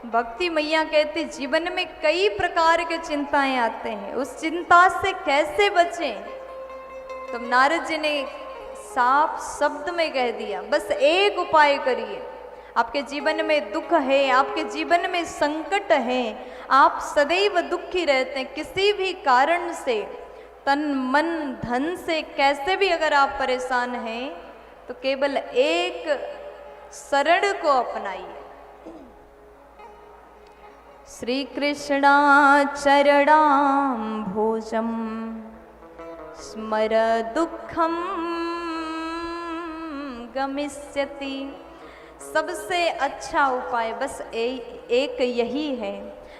भक्ति मैया कहते जीवन में कई प्रकार के चिंताएं आते हैं, उस चिंता से कैसे बचें। तो नारद जी ने साफ शब्द में कह दिया, बस एक उपाय करिए। आपके जीवन में दुख है, आपके जीवन में संकट है, आप सदैव दुखी रहते हैं किसी भी कारण से, तन मन धन से कैसे भी अगर आप परेशान हैं, तो केवल एक शरण को अपनाइए। श्री कृष्णा चरणाम भोजम स्मर दुखम गमिष्यति। सबसे अच्छा उपाय बस एक यही है।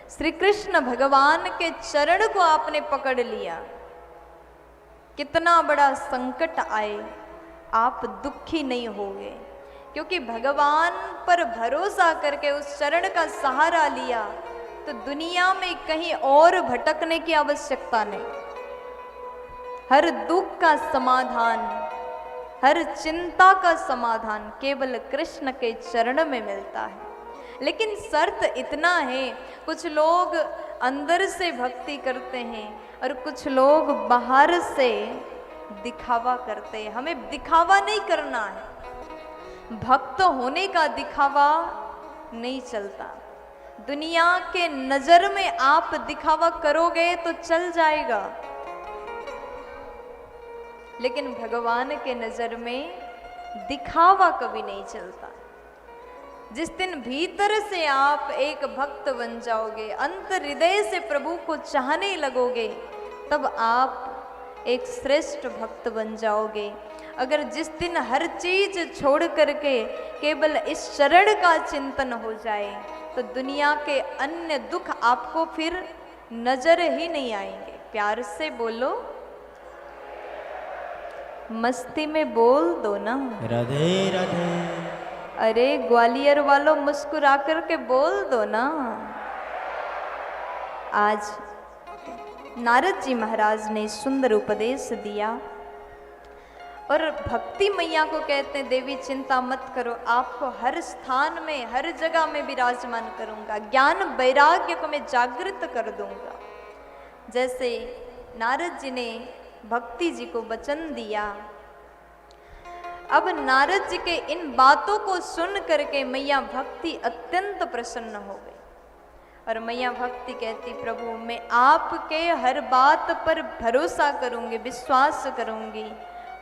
श्री कृष्ण भगवान के चरण को आपने पकड़ लिया, कितना बड़ा संकट आए आप दुखी नहीं होगे, क्योंकि भगवान पर भरोसा करके उस चरण का सहारा लिया तो दुनिया में कहीं और भटकने की आवश्यकता नहीं। हर दुख का समाधान, हर चिंता का समाधान केवल कृष्ण के चरण में मिलता है। लेकिन शर्त इतना है, कुछ लोग अंदर से भक्ति करते हैं और कुछ लोग बाहर से दिखावा करते हैं। हमें दिखावा नहीं करना है, भक्त होने का दिखावा नहीं चलता। दुनिया के नजर में आप दिखावा करोगे तो चल जाएगा, लेकिन भगवान के नजर में दिखावा कभी नहीं चलता। जिस दिन भीतर से आप एक भक्त बन जाओगे, अंतर हृदय से प्रभु को चाहने लगोगे, तब आप एक श्रेष्ठ भक्त बन जाओगे। अगर जिस दिन हर चीज छोड़ करके केवल इस शरण का चिंतन हो जाए, तो दुनिया के अन्य दुख आपको फिर नजर ही नहीं आएंगे। प्यार से बोलो, मस्ती में बोल दो ना, राधे राधे। अरे ग्वालियर वालों मुस्कुरा कर के बोल दो ना। आज नारद जी महाराज ने सुंदर उपदेश दिया और भक्ति मैया को कहते हैं, देवी चिंता मत करो, आपको हर स्थान में हर जगह में विराजमान करूंगा, ज्ञान वैराग्य को मैं जागृत कर दूंगा। जैसे नारद जी ने भक्ति जी को वचन दिया, अब नारद जी के इन बातों को सुन करके मैया भक्ति अत्यंत प्रसन्न हो गई। और मैया भक्ति कहती, प्रभु मैं आपके हर बात पर भरोसा करूंगी, विश्वास करूंगी,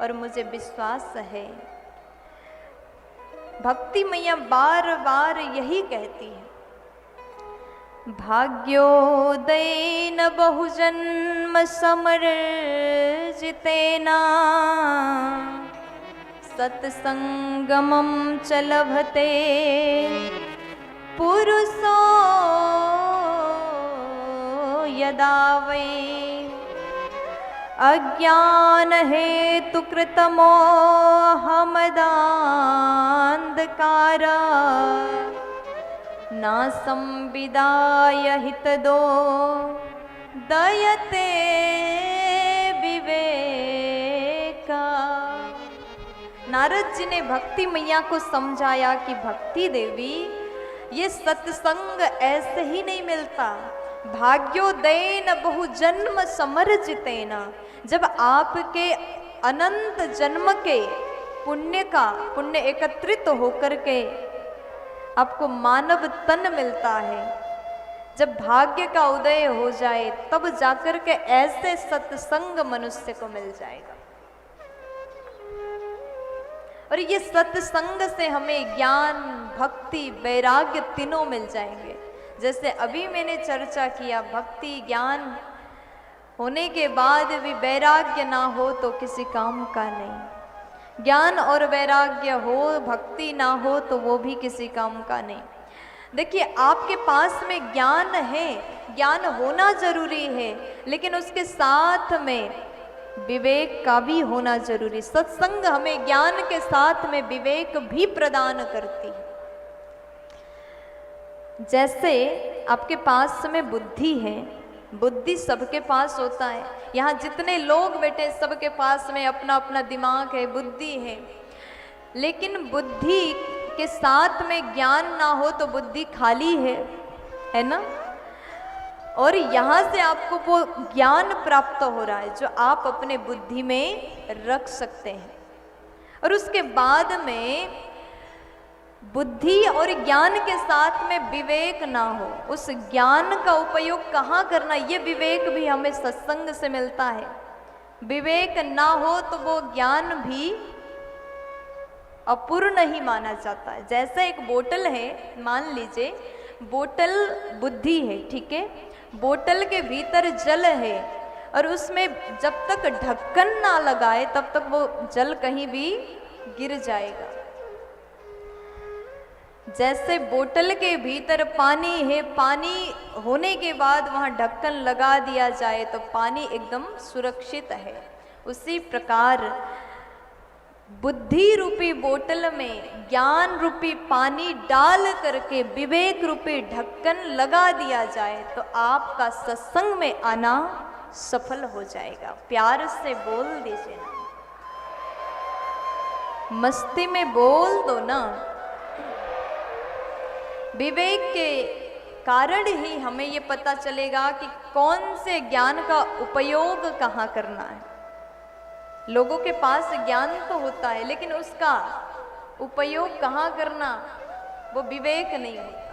और मुझे विश्वास है। भक्ति मैया बार बार यही कहती है, भाग्योदयेन बहुजन्म समर्जितेना सत्संगमं च लभते पुरुषो यदा वै अज्ञान हेतु कृतमोहमदान्धकार न संविदाय हितदो दयते विवेका। नारद जी ने भक्ति मैया को समझाया कि भक्ति देवी, ये सत्संग ऐसे ही नहीं मिलता। भाग्योदयेन बहुजन्म समर्जितेन, जब आपके अनंत जन्म के पुण्य एकत्रित होकर के आपको मानव तन मिलता है, जब भाग्य का उदय हो जाए तब जाकर के ऐसे सत्संग मनुष्य को मिल जाएगा। और ये सत्संग से हमें ज्ञान, भक्ति, वैराग्य तीनों मिल जाएंगे। जैसे अभी मैंने चर्चा किया, भक्ति ज्ञान होने के बाद भी वैराग्य ना हो तो किसी काम का नहीं। ज्ञान और वैराग्य हो, भक्ति ना हो तो वो भी किसी काम का नहीं। देखिए, आपके पास में ज्ञान है, ज्ञान होना जरूरी है, लेकिन उसके साथ में विवेक का भी होना जरूरी। सत्संग हमें ज्ञान के साथ में विवेक भी प्रदान करती है। जैसे आपके पास में बुद्धि है, बुद्धि सबके पास होता है। यहाँ जितने लोग बैठे सबके पास में अपना अपना दिमाग है, बुद्धि है, लेकिन बुद्धि के साथ में ज्ञान ना हो तो बुद्धि खाली है। है ना। और यहाँ से आपको वो ज्ञान प्राप्त हो रहा है जो आप अपने बुद्धि में रख सकते हैं। और उसके बाद में बुद्धि और ज्ञान के साथ में विवेक ना हो, उस ज्ञान का उपयोग कहाँ करना, ये विवेक भी हमें सत्संग से मिलता है। विवेक ना हो तो वो ज्ञान भी अपूर्ण ही माना जाता है। जैसे एक बोतल है, मान लीजिए बोतल बुद्धि है, ठीक है, बोतल के भीतर जल है और उसमें जब तक ढक्कन ना लगाए तब तक वो जल कहीं भी गिर जाएगा। जैसे बोतल के भीतर पानी है, पानी होने के बाद वहाँ ढक्कन लगा दिया जाए तो पानी एकदम सुरक्षित है। उसी प्रकार बुद्धि रूपी बोतल में ज्ञान रूपी पानी डाल करके विवेक रूपी ढक्कन लगा दिया जाए तो आपका सत्संग में आना सफल हो जाएगा। प्यार से बोल दीजिए ना, मस्ती में बोल दो ना। विवेक के कारण ही हमें ये पता चलेगा कि कौन से ज्ञान का उपयोग कहाँ करना है। लोगों के पास ज्ञान तो होता है लेकिन उसका उपयोग कहाँ करना वो विवेक नहीं होता।